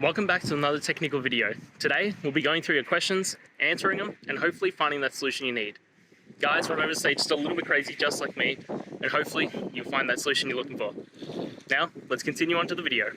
Welcome back to another technical video. Today, we'll be going through your questions, answering them, and hopefully finding that solution you need. Guys, remember to stay just a little bit crazy, just like me, and hopefully you'll find that solution you're looking for. Now, let's continue on to the video.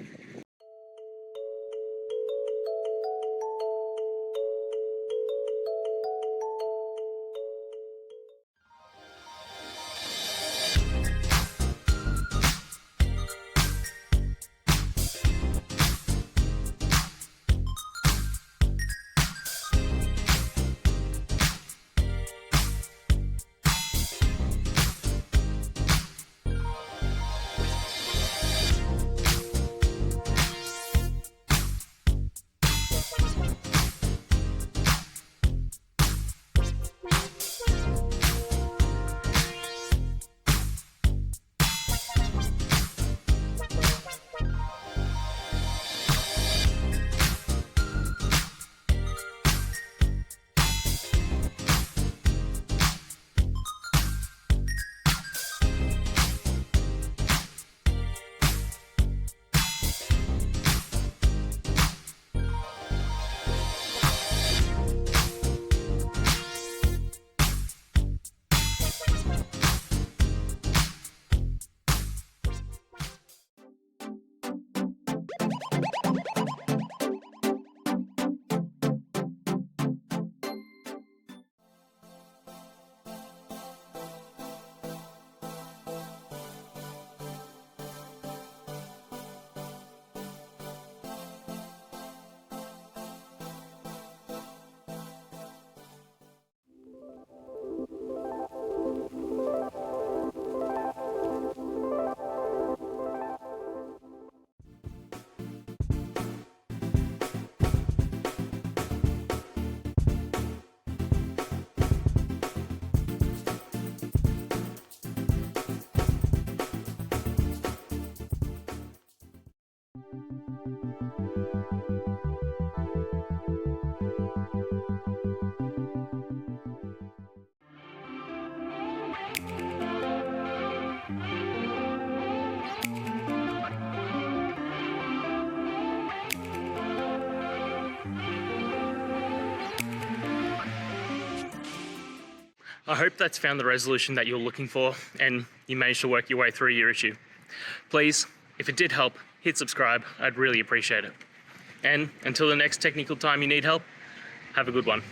I hope that's found the resolution that you're looking for and you managed to work your way through your issue. Please, if it did help, hit subscribe. I'd really appreciate it. And until the next technical time you need help, have a good one.